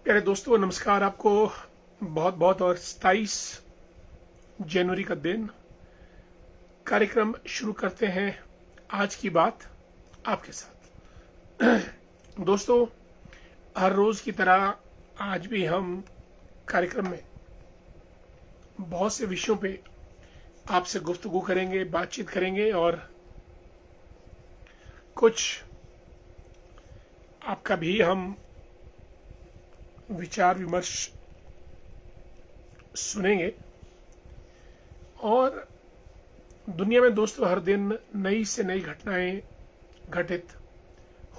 प्यारे दोस्तों, नमस्कार। आपको बहुत बहुत और 27 जनवरी का दिन। कार्यक्रम शुरू करते हैं। आज की बात आपके साथ। दोस्तों, हर रोज की तरह आज भी हम कार्यक्रम में बहुत से विषयों पे आपसे गुफ्तगू करेंगे, बातचीत करेंगे और कुछ आपका भी हम विचार विमर्श सुनेंगे। और दुनिया में दोस्तों हर दिन नई से नई घटनाएं घटित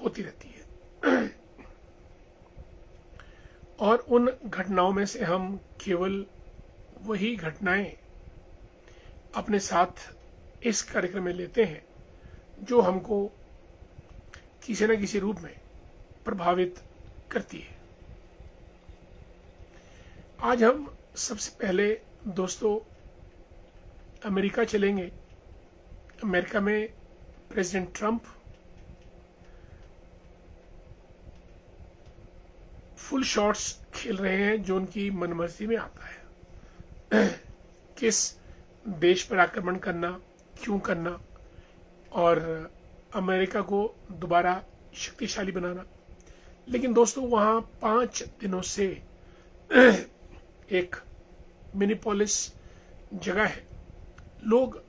होती रहती है और उन घटनाओं में से हम केवल वही घटनाएं अपने साथ इस कार्यक्रम में लेते हैं जो हमको किसी न किसी रूप में प्रभावित करती है। आज हम सबसे पहले दोस्तों अमेरिका चलेंगे। अमेरिका में प्रेसिडेंट ट्रंप फुल शॉट्स खेल रहे हैं जो उनकी मनमर्जी में आता है। किस देश पर आक्रमण करना, क्यों करना और अमेरिका को दोबारा शक्तिशाली बनाना। लेकिन दोस्तों वहाँ 5 दिनों से एक मिनीपोलिस जगह है, लोग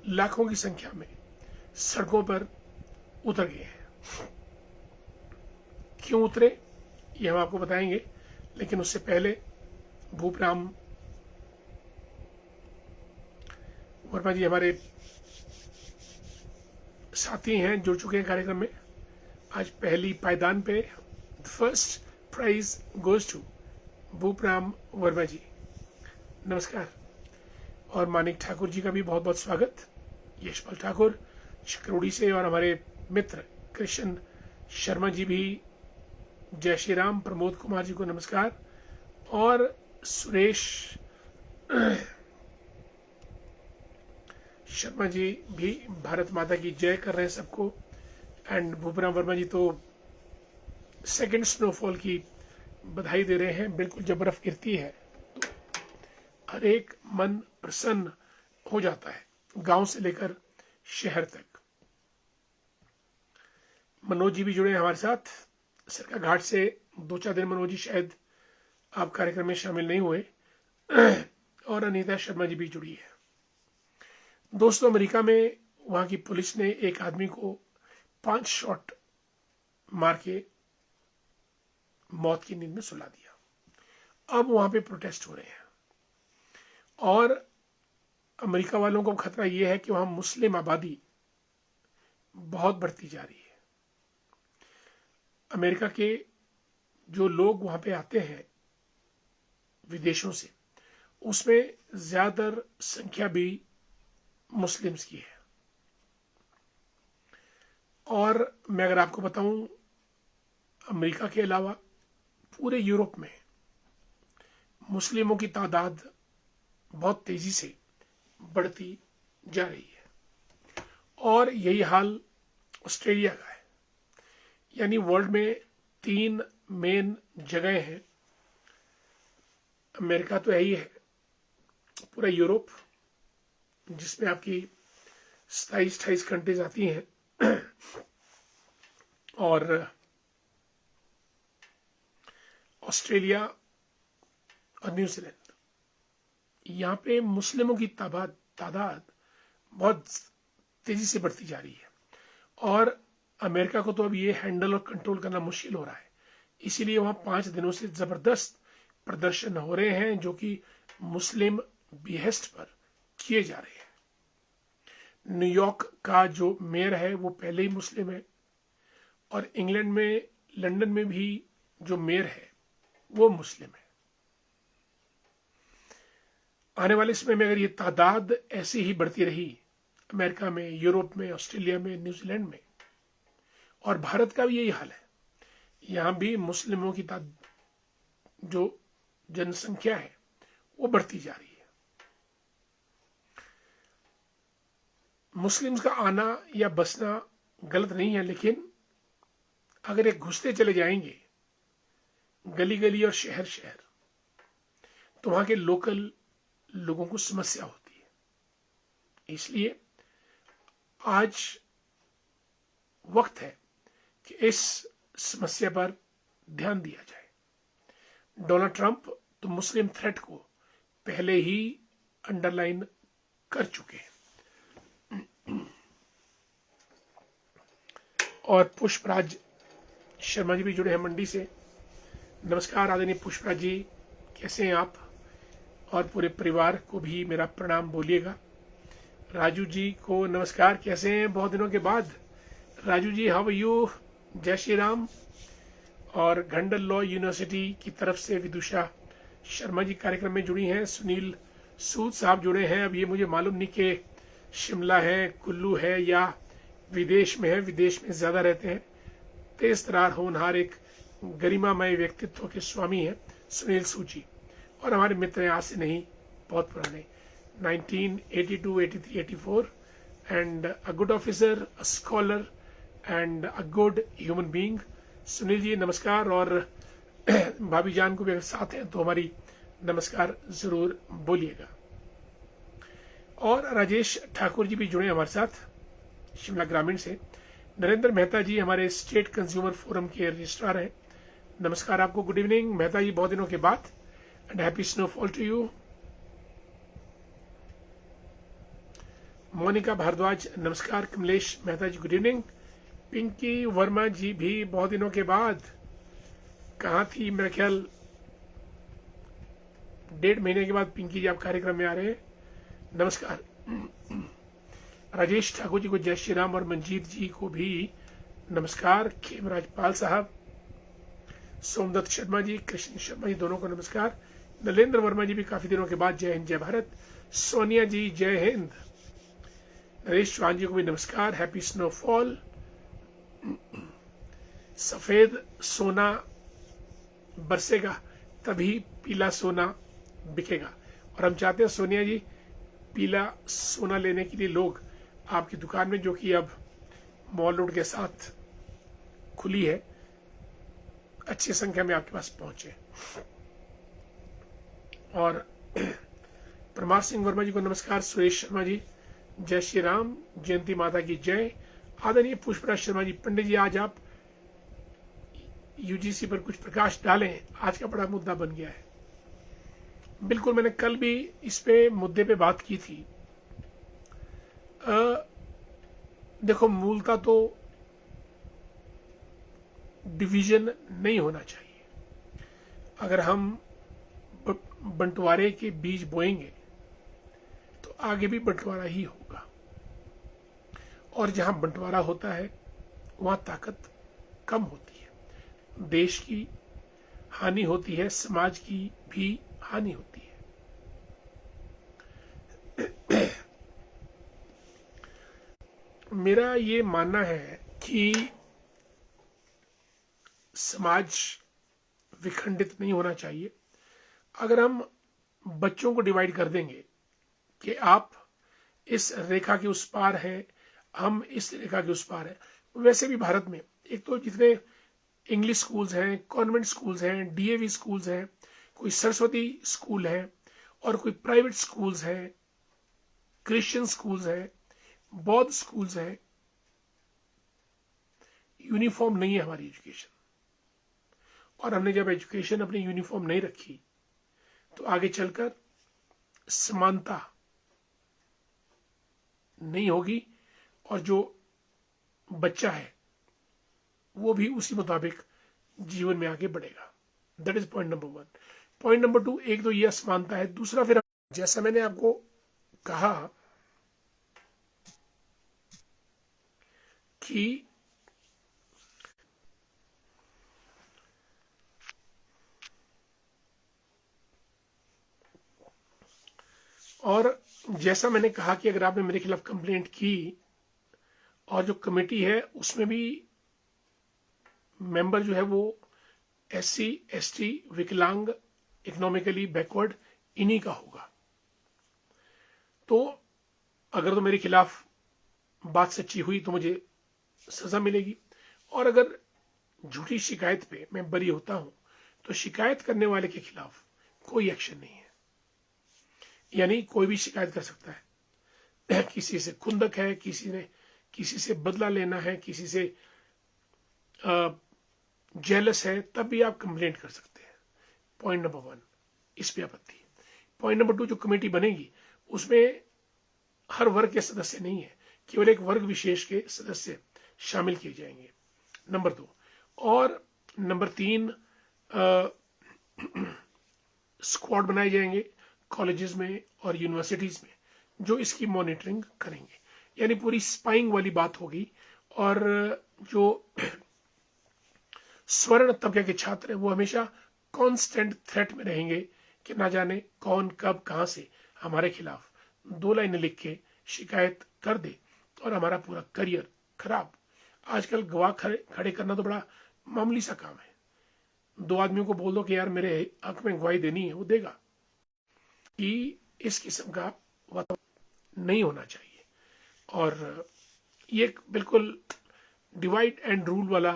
लाखों की संख्या में सड़कों पर उतर गए हैं। क्यों उतरे ये हम आपको बताएंगे, लेकिन उससे पहले भूपराम वर्मा जी हमारे साथी हैं, जुड़ चुके हैं कार्यक्रम में। आज पहली पायदान पे first prize goes to Bhupram Verma ji, नमस्कार। और मानिक ठाकुर जी का भी बहुत बहुत स्वागत। यशपाल ठाकुर शिकरोड़ी से और हमारे मित्र कृष्ण शर्मा जी भी, जय श्री राम। प्रमोद कुमार जी को नमस्कार। और सुरेश शर्मा जी भी भारत माता की जय कर रहे हैं सबको। एंड भूपराम वर्मा जी तो सेकंड स्नोफॉल की बधाई दे रहे हैं। बिल्कुल जब बर्फ गिरती है तो हर एक मन प्रसन्न हो जाता है, गांव से लेकर शहर तक। मनोज जी भी जुड़े हैं हमारे साथ सरका घाट से। 2-4 दिन मनोज जी शायद आप कार्यक्रम में शामिल नहीं हुए। और अनीता शर्मा जी भी जुड़ी है। दोस्तों, अमेरिका में वहां की पुलिस ने एक आदमी को 5 शॉट मार के मौत की नींद में सुला दिया। अब वहां पे प्रोटेस्ट हो रहे हैं और अमेरिका वालों को खतरा यह है कि वहां मुस्लिम आबादी बहुत बढ़ती जा रही है। अमेरिका के जो लोग वहां पे आते हैं विदेशों से, उसमें ज्यादातर संख्या भी मुस्लिम्स की है। और मैं अगर आपको बताऊं, अमेरिका के अलावा पूरे यूरोप में मुस्लिमों की तादाद बहुत तेजी से बढ़ती जा रही है। और यही हाल ऑस्ट्रेलिया का है। यानी वर्ल्ड में 3 मेन जगह हैं। अमेरिका तो यही है, पूरा यूरोप जिसमें आपकी 27-28 कंट्रीज आती हैं, और ऑस्ट्रेलिया और न्यूजीलैंड। यहाँ पे मुस्लिमों की तादाद बहुत तेजी से बढ़ती जा रही है। और अमेरिका को तो अब ये हैंडल और कंट्रोल करना मुश्किल हो रहा है। इसीलिए वहां 5 दिनों से जबरदस्त प्रदर्शन हो रहे हैं जो कि मुस्लिम बिहेस्ट पर किए जा रहे हैं। न्यूयॉर्क का जो मेयर है वो पहले ही मुस्लिम है। और इंग्लैंड में, लंदन में भी जो मेयर है वो मुस्लिम है। आने वाले समय में अगर ये तादाद ऐसी ही बढ़ती रही अमेरिका में, यूरोप में, ऑस्ट्रेलिया में, न्यूजीलैंड में, और भारत का भी यही हाल है, यहां भी मुस्लिमों की जो जनसंख्या है वो बढ़ती जा रही है। मुस्लिम्स का आना या बसना गलत नहीं है, लेकिन अगर ये घुसते चले जाएंगे गली गली और शहर शहर, तो वहां के लोकल लोगों को समस्या होती है। इसलिए आज वक्त है कि इस समस्या पर ध्यान दिया जाए। डोनाल्ड ट्रंप तो मुस्लिम थ्रेट को पहले ही अंडरलाइन कर चुके हैं। और पुष्पराज शर्मा जी भी जुड़े हैं मंडी से। नमस्कार आदरणीय पुष्पराज जी, कैसे हैं आप? और पूरे परिवार को भी मेरा प्रणाम बोलिएगा। राजू जी को नमस्कार, कैसे हैं बहुत दिनों के बाद? Raju ji how are you? जय श्री राम। और घंडल लॉ यूनिवर्सिटी की तरफ से विदुषा शर्मा जी कार्यक्रम में जुड़ी हैं। सुनील सूद साहब जुड़े हैं। अब ये मुझे मालूम नहीं कि शिमला है, कुल्लू है या विदेश में है। विदेश में ज्यादा रहते हैं। तेज तरार होनहार एक गरिमामय व्यक्तित्व के स्वामी हैं सुनील सूद जी, और हमारे मित्र हैं, आज से नहीं बहुत पुराने, 1982, 83, 84, and a good officer, a scholar and a good human being। Sunil ji नमस्कार। और भाभी जान को भी अगर साथ हैं तो हमारी नमस्कार जरूर बोलिएगा। और राजेश ठाकुर जी भी जुड़े हमारे साथ शिमला ग्रामीण से। नरेंद्र मेहता जी हमारे स्टेट कंज्यूमर फोरम के रजिस्ट्रार हैं। नमस्कार आपको, गुड इवनिंग मेहता जी, बहुत दिनों के बाद, and happy snowfall to you. Monika Bhardwaj नमस्कार। Kamlesh Mehta ji good evening. पिंकी वर्मा जी भी बहुत दिनों के बाद, कहाँ थी, मेरा ख्याल 1.5 महीने के बाद पिंकी जी आप कार्यक्रम में आ रहे हैं। नमस्कार। राजेश ठाकुर जी को जय श्री राम, और मंजीत जी को भी नमस्कार। खेमराज पाल साहब, सोमदत्त शर्मा जी, कृष्ण शर्मा जी, दोनों को नमस्कार। नरेंद्र वर्मा जी भी काफी दिनों के बाद, जय हिंद जय भारत। सोनिया जी जय हिंद। नरेश चौहान जी को भी नमस्कार, हैप्पी स्नोफॉल। सफेद सोना बरसेगा तभी पीला सोना बिकेगा। और हम चाहते हैं सोनिया जी, पीला सोना लेने के लिए लोग आपकी दुकान में, जो कि अब मॉल रोड के साथ खुली है, अच्छी संख्या में आपके पास पहुंचे। और परमार सिंह वर्मा जी को नमस्कार। सुरेश शर्मा जी जय श्री राम, जयंती माता की जय। आदरणीय पुष्पराज शर्मा जी, पंडित जी आज आप यूजीसी पर कुछ प्रकाश डालें, आज का बड़ा मुद्दा बन गया है। बिल्कुल, मैंने कल भी इस पे मुद्दे पे बात की थी। देखो, मूलतः तो डिवीजन नहीं होना चाहिए। अगर हम बंटवारे के बीज बोएंगे तो आगे भी बंटवारा ही होगा, और जहां बंटवारा होता है वहां ताकत कम होती है, देश की हानि होती है, समाज की भी हानि होती है। मेरा ये मानना है कि समाज विखंडित नहीं होना चाहिए। अगर हम बच्चों को डिवाइड कर देंगे कि आप इस रेखा के उस पार हैं, हम इस रेखा के उस पार हैं। वैसे भी भारत में एक तो जितने इंग्लिश स्कूल्स हैं, कॉन्वेंट स्कूल्स हैं, डीएवी स्कूल्स हैं, कोई सरस्वती स्कूल है, और कोई प्राइवेट स्कूल्स हैं, क्रिश्चियन स्कूल्स हैं, बौद्ध स्कूल्स हैं। यूनिफॉर्म नहीं है हमारी एजुकेशन, और हमने जब एजुकेशन अपनी यूनिफॉर्म नहीं रखी तो आगे चलकर समानता नहीं होगी, और जो बच्चा है वो भी उसी मुताबिक जीवन में आगे बढ़ेगा। That is point number 1। Point number 2, एक तो यह असमानता है। दूसरा, फिर जैसा मैंने आपको कहा कि अगर आपने मेरे खिलाफ कंप्लेंट की, और जो कमेटी है उसमें भी मेंबर जो है वो SC ST विकलांग, इकोनॉमिकली बैकवर्ड, इन्हीं का होगा, तो अगर तो मेरे खिलाफ बात सच्ची हुई तो मुझे सजा मिलेगी, और अगर झूठी शिकायत पे मैं बरी होता हूं तो शिकायत करने वाले के खिलाफ कोई एक्शन नहीं है, यानी कोई भी शिकायत कर सकता है। किसी से खुंदक है, किसी से बदला लेना है, किसी से जेलस है, तब भी आप कंप्लेंट कर सकते हैं। पॉइंट नंबर 1, इस पे आपत्ति। पॉइंट नंबर 2, जो कमेटी बनेगी उसमें हर वर्ग के सदस्य नहीं है, केवल एक वर्ग विशेष के सदस्य शामिल किए जाएंगे। नंबर 2 और नंबर 3, स्क्वाड बनाए जाएंगे कॉलेजेस में और यूनिवर्सिटीज में जो इसकी मॉनिटरिंग करेंगे, यानी पूरी स्पाइंग वाली बात होगी। और जो स्वर्ण तबके के छात्र हैं वो हमेशा कांस्टेंट थ्रेट में रहेंगे कि ना जाने कौन कब कहां से हमारे खिलाफ 2 लाइनें लिख के शिकायत कर दे और हमारा पूरा करियर खराब। आजकल गवाह खड़े करना तो बड़ा मामूली सा काम है। 2 आदमियों को बोल दो कि यार मेरे हक में गवाही देनी है, वो देगा। कि इस किस्म का वातावरण नहीं होना चाहिए। और ये एक बिल्कुल डिवाइड एंड रूल वाला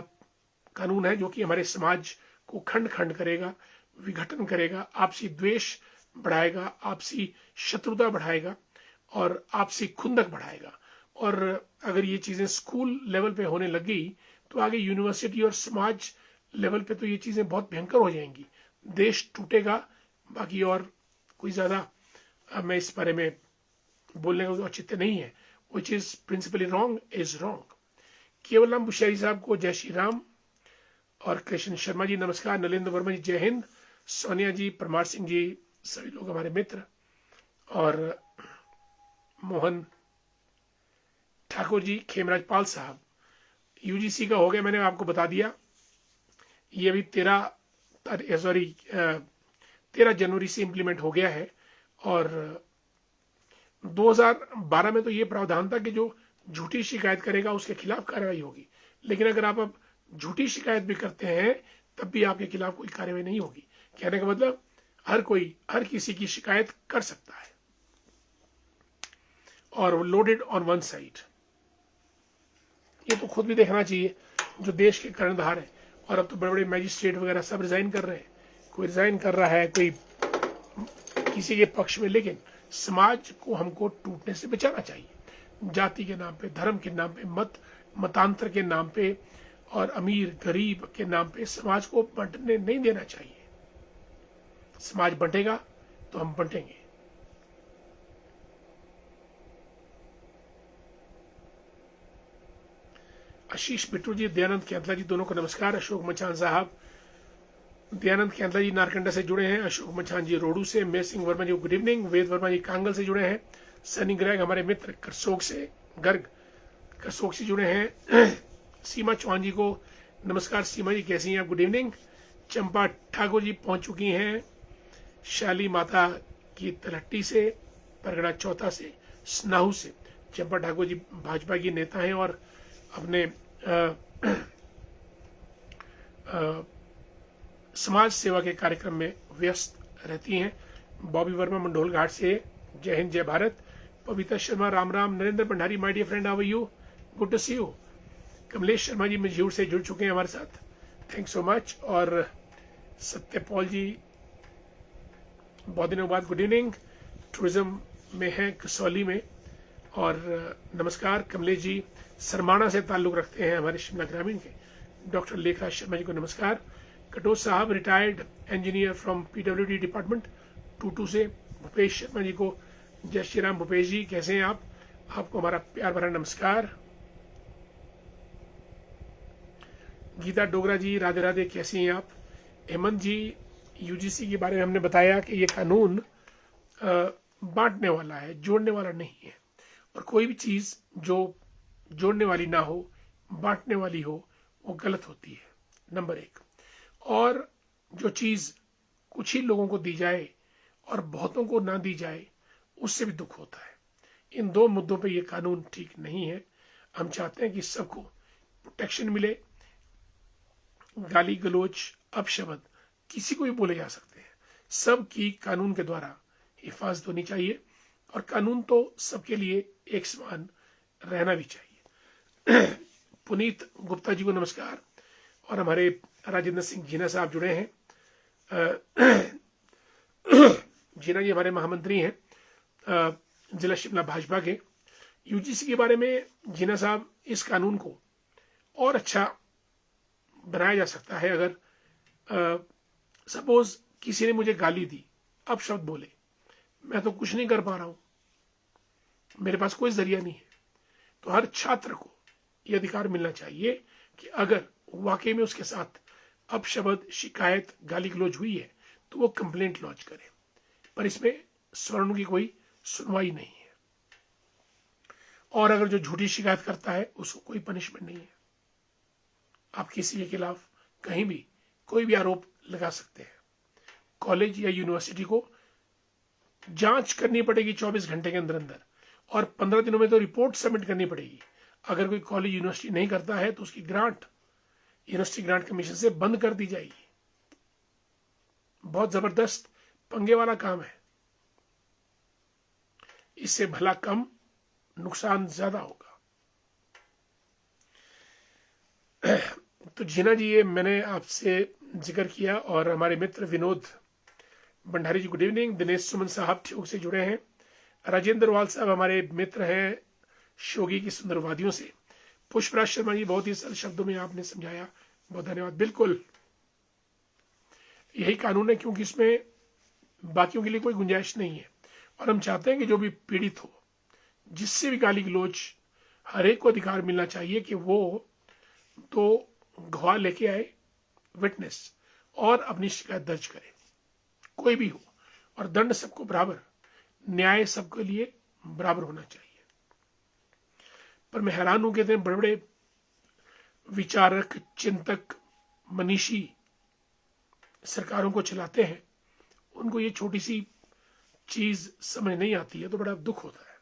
कानून है जो कि हमारे समाज को खंड खंड करेगा, विघटन करेगा, आपसी द्वेष बढ़ाएगा, आपसी शत्रुता बढ़ाएगा और आपसी खुंदक बढ़ाएगा। और अगर ये चीजें स्कूल लेवल पे होने लग गई तो आगे यूनिवर्सिटी और समाज लेवल पे तो ये चीजें बहुत भयंकर हो जाएंगी, देश टूटेगा। बाकी और कोई ज्यादा मैं इस बारे में बोलने का औचित्य नहीं है। Which is principally wrong is wrong. केवल राम बुशियारी साहब को जय श्री राम, और कृष्ण शर्मा जी नमस्कार, नरेंद्र वर्मा जी जय हिंद, सोनिया जी, परमार सिंह जी, सभी लोग हमारे मित्र, और मोहन ठाकुर जी, खेमराज पाल साहब। यूजीसी का हो गया, मैंने आपको बता दिया। ये अभी 13 जनवरी से इंप्लीमेंट हो गया है। और 2012 में तो ये प्रावधान था कि जो झूठी शिकायत करेगा उसके खिलाफ कार्रवाई होगी, लेकिन अगर आप अब झूठी शिकायत भी करते हैं तब भी आपके खिलाफ कोई कार्रवाई नहीं होगी। कहने का मतलब हर किसी की शिकायत कर सकता है। और लोडेड ऑन वन साइड, ये तो खुद भी देखना चाहिए जो देश के कर्णधार है। और अब तो बड़े बड़े मैजिस्ट्रेट वगैरह सब रिजाइन कर रहे हैं, कोई रिजाइन कर रहा है, कोई किसी के पक्ष में। लेकिन समाज को हमको टूटने से बचाना चाहिए, जाति के नाम पे, धर्म के नाम पे, मतांतर के नाम पे और अमीर गरीब के नाम पे समाज को बंटने नहीं देना चाहिए। समाज बंटेगा तो हम बंटेंगे। आशीष बिट्टू जी, दयानंद कैंथला जी, दोनों को नमस्कार। अशोक मचान साहब, दयानंद कैंथला जी नारकंडा से जुड़े हैं, अशोक मचान जी रोडू से, मेर सिंह वर्मा जी गुड इवनिंग, वेद वर्मा जी कांगल से जुड़े हैं, सनी ग्रेग हमारे मित्र करसोग से जुड़े हैं। सीमा चौहान जी को नमस्कार। सीमा जी कैसी हैं आप, गुड इवनिंग। चंपा ठाकुर जी पहुंच चुकी हैं शाली माता की तलहटी से, परगड़ा चौथा से, स्नाहू से। चंपा ठाकुर जी भाजपा की नेता हैं और अपने समाज सेवा के कार्यक्रम में व्यस्त रहती हैं। बॉबी वर्मा मंडोल घाट से, जय हिंद जय Bharat. Pavita Sharma Ram Ram. Narendra Bhandari my dear friend, how are you, good to see you. Kamlesh Sharma ji मजहूर से जुड़ चुके हैं हमारे साथ, थैंक सो मच। और सत्यपाल जी बहुत दिनों बाद गुड इवनिंग, टूरिज्म में है कसौली में। और नमस्कार कमलेश जी, सरमाना से ताल्लुक रखते हैं हमारे शिमला ग्रामीण के। डॉक्टर लेखा शर्मा जी को नमस्कार। कटोच साहब retired engineer from PWD department 22 से। भूपेश शर्मा जी को जय श्री राम। भूपेश जी कैसे हैं आप, आपको हमारा प्यार भरा नमस्कार। गीता डोगरा जी राधे राधे, कैसे हैं आप। हेमंत जी, यूजीसी के बारे में हमने बताया कि ये कानून बांटने वाला है, जोड़ने वाला नहीं है। और कोई भी चीज जो जोड़ने वाली ना हो, बांटने वाली हो, वो गलत होती है, नंबर 1। और जो चीज कुछ ही लोगों को दी जाए और बहुतों को ना दी जाए, उससे भी दुख होता है। इन 2 मुद्दों पे ये कानून ठीक नहीं है। हम चाहते हैं कि सबको प्रोटेक्शन मिले। गाली गलोच अपशब्द किसी को भी बोले जा सकते हैं, सबकी कानून के द्वारा हिफाजत होनी चाहिए। और कानून तो सबके लिए एक समान रहना भी चाहिए। पुनीत गुप्ता जी को नमस्कार। और हमारे राजेंद्र सिंह जीना साहब जुड़े हैं, जीना जी हमारे महामंत्री हैं जिला शिमला भाजपा के। यूजीसी के बारे में जीना साहब, इस कानून को और अच्छा बनाया जा सकता है। अगर सपोज किसी ने मुझे गाली दी, अब शब्द बोले, मैं तो कुछ नहीं कर पा रहा हूं, मेरे पास कोई जरिया नहीं है, तो हर छात्र को यह अधिकार मिलना चाहिए कि अगर वाकई में उसके साथ अपशब्द, शिकायत, गाली गलौज हुई है तो वो कंप्लेंट लॉन्च करे। पर इसमें स्वर्णों की कोई सुनवाई नहीं है, और अगर जो झूठी शिकायत करता है उसको कोई पनिशमेंट नहीं है। आप किसी के खिलाफ कहीं भी कोई भी आरोप लगा सकते हैं। कॉलेज या यूनिवर्सिटी को जांच करनी पड़ेगी 24 घंटे के अंदर अंदर, और 15 दिनों में तो रिपोर्ट सबमिट करनी पड़ेगी। अगर कोई कॉलेज यूनिवर्सिटी नहीं करता है तो उसकी ग्रांट यूनिवर्सिटी ग्रांट कमीशन से बंद कर दी जाएगी। बहुत जबरदस्त पंगे वाला काम है। इससे भला कम, नुकसान ज्यादा होगा। तो जीना जी, ये मैंने आपसे जिक्र किया। और हमारे मित्र विनोद भंडारी जी, गुड इवनिंग। दिनेश सुमन साहब ठियोग से जुड़े हैं। राजेंद्र वाल साहब हमारे मित्र हैं शोगी की सुंदर वादियों से। पुष्पराज शर्मा जी, बहुत ही सरल शब्दों में आपने समझाया, बहुत धन्यवाद। बिल्कुल यही कानून है, क्योंकि इसमें बाकियों के लिए कोई गुंजाइश नहीं है। और हम चाहते हैं कि जो भी पीड़ित हो, जिससे भी गाली गलौज, हर एक को अधिकार मिलना चाहिए कि वो तो गवाह लेके आए, विटनेस, और अपनी शिकायत दर्ज करे, कोई भी हो। और दंड सबको बराबर, न्याय सबके लिए बराबर होना चाहिए। पर मैं हैरान हूं कि इतने बड़े बड़े विचारक, चिंतक, मनीषी सरकारों को चलाते हैं, उनको ये छोटी सी चीज समझ नहीं आती है, तो बड़ा दुख होता है।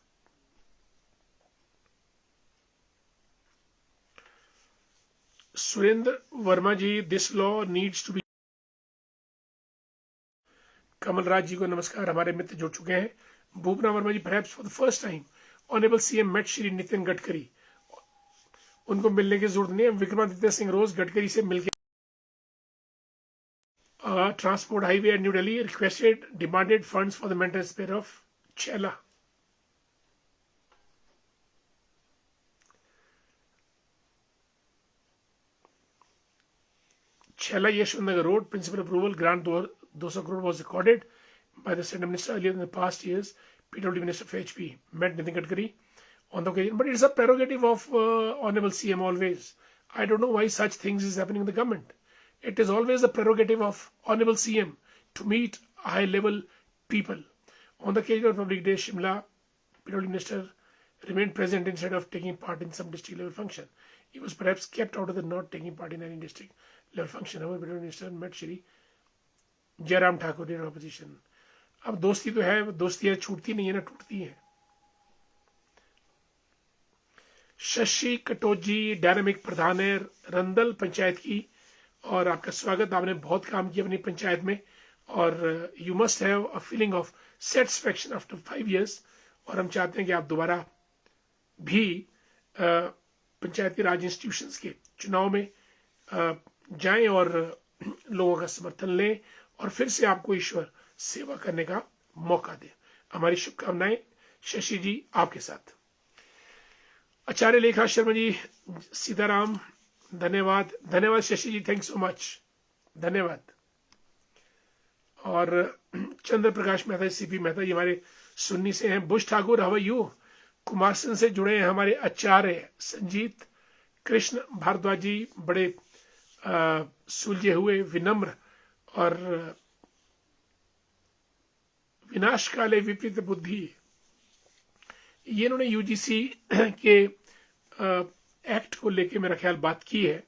Surendra Verma ji, this law needs to be. Kamal Raj ji को नमस्कार, हमारे मित्र जुड़ चुके हैं। Bhupna Verma ji, perhaps for the first time honourable CM met Shri Nitin Gadkari. उनको मिलने की जरूरत नहीं है, विक्रमादित्य सिंह रोज गडकरी से मिलकर transport highway at New Delhi requested demanded funds for the maintenance repair of Chhaila. Chhaila Yashwantnagar road principal approval grant 200 crore was recorded by the Central Minister earlier in the past years. PWD Minister of HP met Nitin Gadkari on the occasion, but it's a prerogative of Honorable CM always. I don't know why such things is happening in the government. It is always the prerogative of Honorable CM to meet high-level people. On the occasion of Public Day, Shimla, PWD Minister remained present instead of taking part in some district level function. He was perhaps kept out of the not taking part in any district level function. However, PWD Minister met Shri Jairam Thakur in opposition. अब दोस्ती तो है, दोस्ती है, छूटती नहीं है ना, टूटती है। शशि कटोजी डायनामिक प्रधान है रंदल पंचायत की, और आपका स्वागत। आपने बहुत काम किया अपनी पंचायत में, और you must have a feeling of satisfaction after 5 years। और हम चाहते हैं कि आप दोबारा भी पंचायती राज इंस्टीट्यूशंस के चुनाव में जाएं और लोगों का समर्थन लें, और फिर से आपको ईश्वर सेवा करने का मौका दे। हमारी शुभकामनाएं शशि जी आपके साथ। आचार्य लेखा शर्मा जी, सीताराम, धन्यवाद। धन्यवाद Shashi ji, thank so much, धन्यवाद। और चंद्र प्रकाश मेहता, सीपी मेहता जी हमारे सुन्नी से हैं। Bush Thakur, how are you. Kumarsan से जुड़े हैं हमारे आचार्य संजीत कृष्ण भारद्वाज जी, बड़े सुलझे हुए, विनम्र और विनाशकाले विपरीत बुद्धि। ये इन्होंने यूजीसी के एक्ट को लेके मेरा ख्याल बात की है,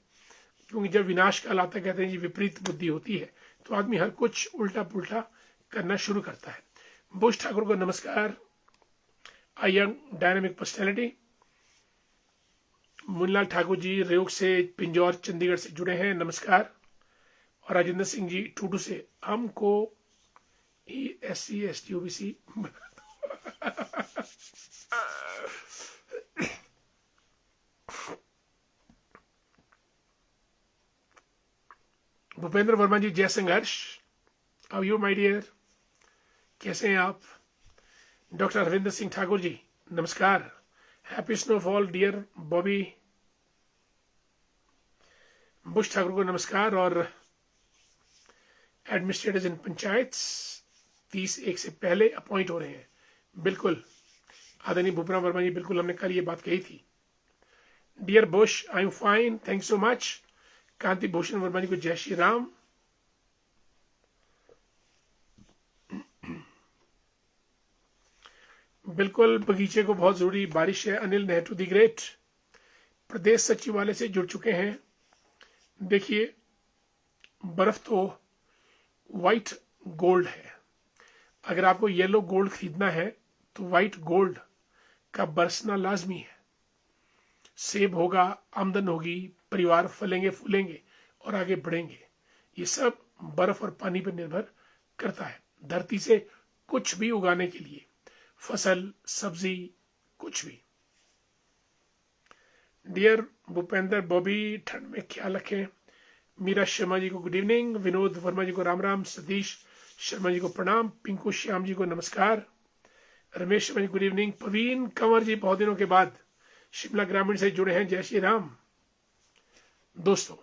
क्योंकि जब विनाशकाल आता, कहते हैं जी विपरीत बुद्धि होती है, तो आदमी हर कुछ उल्टा पुल्टा करना शुरू करता है। बुश ठाकुर को नमस्कार। A young dynamic personality. Munlal Thakur ji रेयोग से, पिंजौर चंडीगढ़ से जुड़े हैं, नमस्कार। और राजेंद्र सिंह जी टूडू से, हमको SC ST OBC Bhupendra Verma जी, जय संघर्ष। हाउ यू माय डियर, कैसे हैं आप? डॉक्टर हरविंदर सिंह ठाकुर जी नमस्कार। Happy snowfall dear Bobby Bush Thakur को नमस्कार। और एडमिनिस्ट्रेटर्स इन पंचायत 30 से पहले अपॉइंट हो रहे हैं। बिल्कुल आदरणीय भूपराम वर्मा जी, बिल्कुल हमने कल ये बात कही थी। Dear Bush, I am fine, thank so much. Kanti Bhushan Verma ji को जय श्री राम। बिल्कुल बगीचे को बहुत जरूरी बारिश है। अनिल नेहरू दी ग्रेट प्रदेश सचिवालय से जुड़ चुके हैं। देखिए बर्फ तो व्हाइट गोल्ड है, अगर आपको येलो गोल्ड खरीदना है तो व्हाइट गोल्ड का बरसना लाजमी है। सेब होगा, आमदन होगी, परिवार फलेंगे फूलेंगे और आगे बढ़ेंगे। ये सब बर्फ और पानी पर निर्भर करता है। धरती से कुछ भी उगाने के लिए, फसल, सब्जी, कुछ भी। डियर भूपेंद्र बॉबी, ठंड में ख्याल रखें। मीरा शर्मा जी को गुड इवनिंग, विनोद वर्मा जी को राम राम, सतीश शर्मा जी को प्रणाम, पिंकू श्याम जी को नमस्कार, रमेश शर्मा जी गुड इवनिंग, प्रवीण कंवर जी बहुत दिनों के बाद शिमला ग्रामीण से जुड़े हैं, जय श्री राम। दोस्तों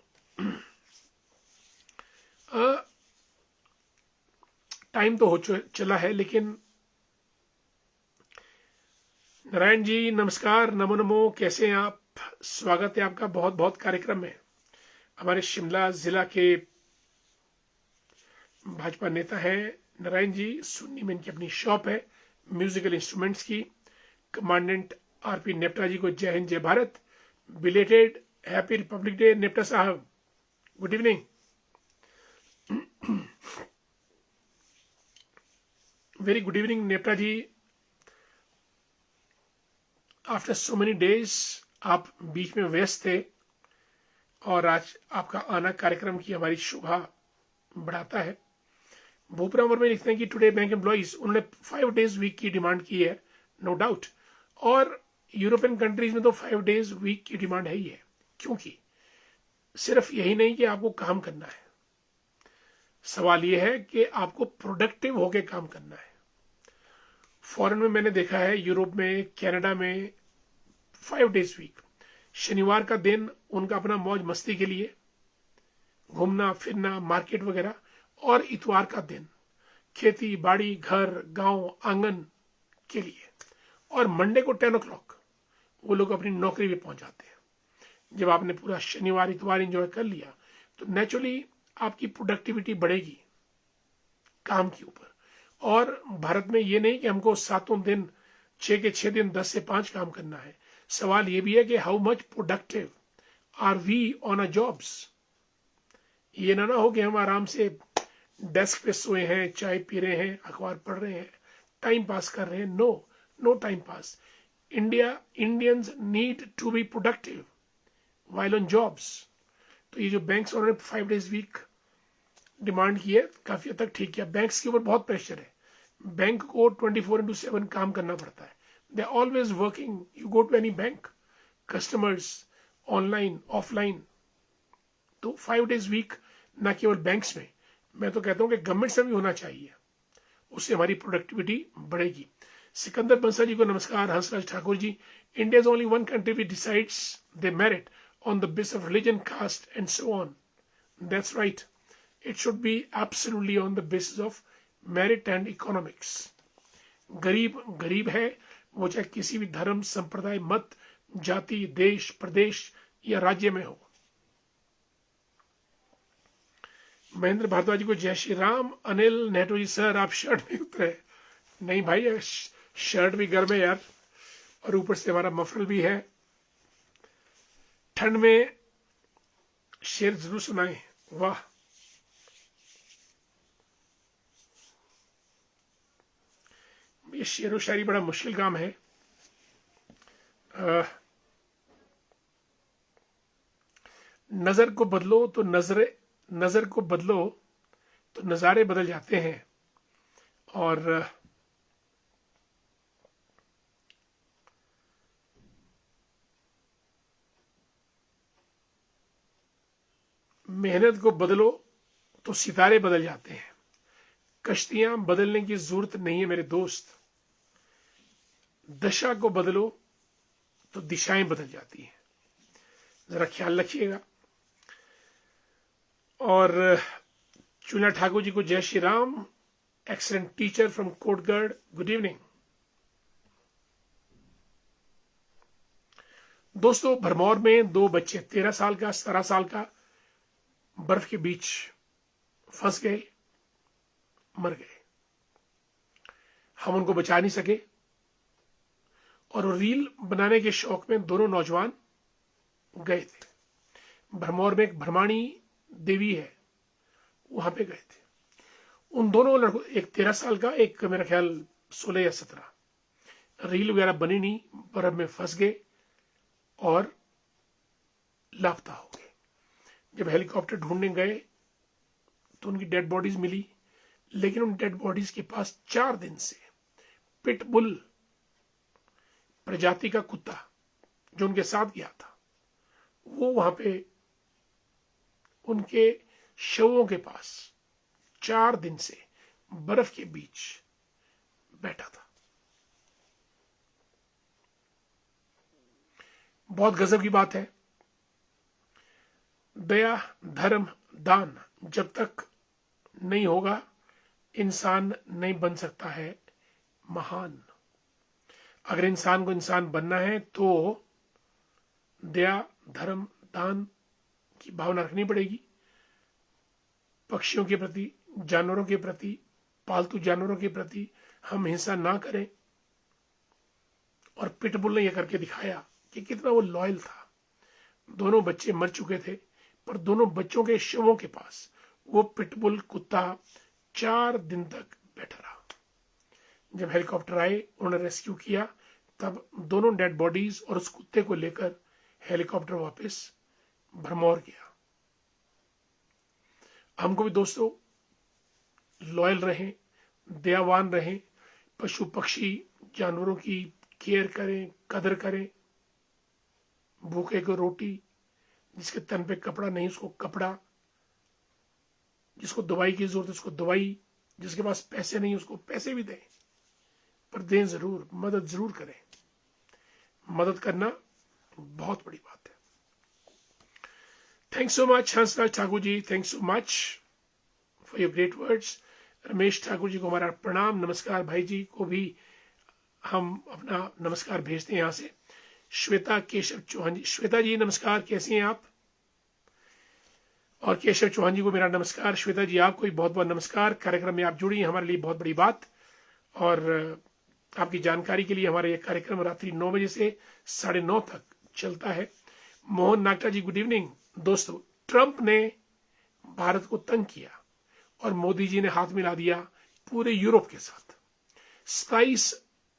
टाइम तो हो चला है, लेकिन नारायण जी नमस्कार, नमो नमो, कैसे हैं आप? स्वागत है आपका बहुत बहुत कार्यक्रम में। हमारे शिमला जिला के भाजपा नेता हैं नारायण जी। सुन्नी में इनकी अपनी शॉप है म्यूजिकल इंस्ट्रूमेंट्स की। कमांडेंट आरपी नेप्टा जी को जय हिंद जय Bharat, belated happy republic day Neppta साहब, good evening. Very good evening Neppta ji, after so many days आप बीच में व्यस्त थे और आज आपका आना कार्यक्रम की हमारी शोभा बढ़ाता है। भूपराम वर्मा लिखते हैं कि टुडे बैंक एम्प्लॉइज, उन्होंने 5 डेज वीक की डिमांड की है, नो डाउट। और यूरोपियन कंट्रीज में तो 5 डेज वीक की डिमांड है ही है, क्योंकि सिर्फ यही नहीं कि आपको काम करना है, सवाल यह है कि आपको प्रोडक्टिव होकर काम करना है। फॉरेन में मैंने देखा है, यूरोप में, कनाडा में 5 डेज वीक। शनिवार का दिन उनका अपना मौज मस्ती के लिए, घूमना फिरना, मार्केट वगैरह, और इतवार का दिन खेती बाड़ी, घर गांव आंगन के लिए। और मंडे को 10 o'clock वो लोग अपनी नौकरी पे पहुंच जाते हैं। जब आपने पूरा शनिवार इतवार एंजॉय कर लिया तो नेचुरली आपकी प्रोडक्टिविटी बढ़ेगी काम के ऊपर। और भारत में ये नहीं कि हमको 7 दिन 6 के 6 दिन 10 से 5 काम करना है। सवाल ये भी है कि how much productive are we on a jobs. ये ना हो कि हम आराम से डेस्क पे सोए हैं, चाय पी रहे हैं, अखबार पढ़ रहे हैं, टाइम पास कर रहे हैं। No, no time pass. Indians need to be productive while on jobs. तो ये जो बैंक्स उन्होंने 5 डेज वीक डिमांड की है, काफी हद तक ठीक किया। बैंक्स के ऊपर बहुत प्रेशर है, बैंक को 24/7 काम करना पड़ता है। They are always working. You go to any bank, customers online offline. तो 5 डेज वीक ना केवल बैंक्स में, मैं तो कहता हूं कि गवर्नमेंट से भी होना चाहिए, उससे हमारी प्रोडक्टिविटी बढ़ेगी। सिकंदर बंसल जी को नमस्कार, Hansraj Thakur ji, India is only one country which decides the merit on the basis of religion, caste and so on. That's right. It should be absolutely on the basis of merit and economics. गरीब गरीब है, वो चाहे किसी भी धर्म, संप्रदाय, मत, जाति, देश, प्रदेश या राज्य में हो। महेंद्र भारद्वाज जी को जय श्री राम। अनिल नेहरू जी, सर आप शर्ट में उतरे। नहीं भाई, शर्ट भी गर्म है यार, और ऊपर से हमारा मफरल भी है। ठंड में शेर जरूर सुनाए, वाह। ये शेर व शायरी बड़ा मुश्किल काम है। नजर को बदलो तो नजर को बदलो तो नजारे बदल जाते हैं। और मेहनत को बदलो तो सितारे बदल जाते हैं। कश्तियां बदलने की जरूरत नहीं है मेरे दोस्त, दशा को बदलो तो दिशाएं बदल जाती हैं, जरा ख्याल रखिएगा। और चुना ठाकुर जी को जय Shri Ram, excellent teacher from Kotgarh, good evening. दोस्तों, भरमौर में 2 बच्चे 13 साल का 17 साल का बर्फ के बीच फंस गए, मर गए। हम उनको बचा नहीं सके और रील बनाने के शौक में दोनों नौजवान गए थे। भरमौर में एक भरमाणी देवी है, वहां पे गए थे। उन दोनों लड़कों, एक 13 साल का, एक मेरा ख्याल 16 या 17, रील वगैरह बनी नहीं, बर्फ में फंस गए और लापता हो गए। जब हेलीकॉप्टर ढूंढने गए तो उनकी डेड बॉडीज मिली, लेकिन उन डेड बॉडीज के पास 4 दिन से पिटबुल प्रजाति का कुत्ता जो उनके साथ गया था, वो वहां पे उनके शवों के पास 4 दिन से बर्फ के बीच बैठा था। बहुत गजब की बात है। दया, धर्म, दान जब तक नहीं होगा, इंसान नहीं बन सकता है महान। अगर इंसान को इंसान बनना है तो दया, धर्म, दान की भावना रखनी पड़ेगी। पक्षियों के प्रति, जानवरों के प्रति, पालतू जानवरों के प्रति हम हिंसा ना करें। और पिटबुल ने यह करके दिखाया कि कितना वो लॉयल था। दोनों बच्चे मर चुके थे, पर दोनों बच्चों के शवों के पास वो पिटबुल कुत्ता 4 दिन तक बैठा रहा। जब हेलीकॉप्टर आए, उन्होंने रेस्क्यू किया, तब दोनों डेड बॉडीज और उस कुत्ते को लेकर हेलीकॉप्टर वापस भरमौर गया। हमको भी दोस्तों लॉयल रहें, दयावान रहें, पशु पक्षी जानवरों की केयर करें, कदर करें। भूखे को रोटी, जिसके तन पे कपड़ा नहीं उसको कपड़ा, जिसको दवाई की जरूरत है उसको दवाई, जिसके पास पैसे नहीं उसको पैसे भी दें, पर दें जरूर, मदद जरूर करें। मदद करना बहुत बड़ी बात है। Thanks so much Hansraj Thakur ji, thanks so much for your great words. Ramesh Thakur ji को हमारा प्रणाम, नमस्कार। भाई जी को भी हम अपना नमस्कार भेजते हैं यहां से। श्वेता केशव चौहान जी, श्वेता जी नमस्कार, कैसी हैं आप? और केशव चौहान जी को मेरा नमस्कार। श्वेता जी आपको भी बहुत बहुत नमस्कार। कार्यक्रम में आप जुड़ी हैं, हमारे लिए बहुत बड़ी बात। और आपकी जानकारी के लिए हमारा यह कार्यक्रम रात्रि 9 बजे से 9:30 तक चलता है। मोहन नागटा जी गुड इवनिंग। दोस्तों, ट्रंप ने भारत को तंग किया और मोदी जी ने हाथ मिला दिया पूरे यूरोप के साथ। 27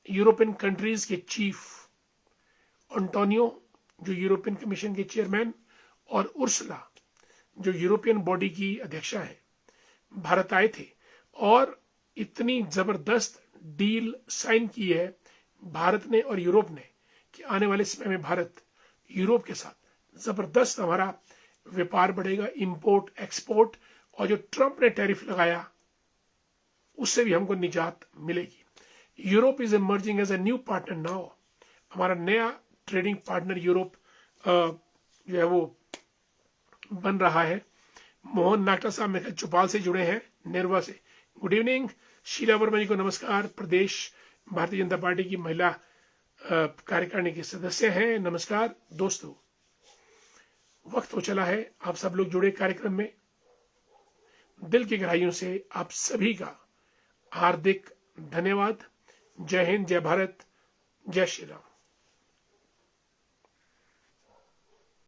यूरोपियन कंट्रीज के चीफ, एंटोनियो जो यूरोपियन कमीशन के चेयरमैन, और उर्सुला जो यूरोपियन बॉडी की अध्यक्षा है, भारत आए थे और इतनी जबरदस्त डील साइन की है भारत ने और यूरोप ने कि आने वाले समय में भारत यूरोप के साथ जबरदस्त हमारा व्यापार बढ़ेगा, इंपोर्ट एक्सपोर्ट, और जो ट्रंप ने टैरिफ लगाया उससे भी हमको निजात मिलेगी। Europe is emerging as a new partner now. हमारा नया ट्रेडिंग पार्टनर यूरोप जो है वो बन रहा है। मोहन नागटा साहब मेरे चौपाल से जुड़े हैं, नेरवा से, गुड इवनिंग। शीला वर्मा जी को नमस्कार, प्रदेश भारतीय जनता पार्टी की महिला कार्यकारिणी के सदस्य हैं, नमस्कार। दोस्तों, वक्त हो चला है, आप सब लोग जुड़े कार्यक्रम में। दिल की गहराइयों से आप सभी का हार्दिक धन्यवाद। जय हिंद, जय भारत, जय श्री राम।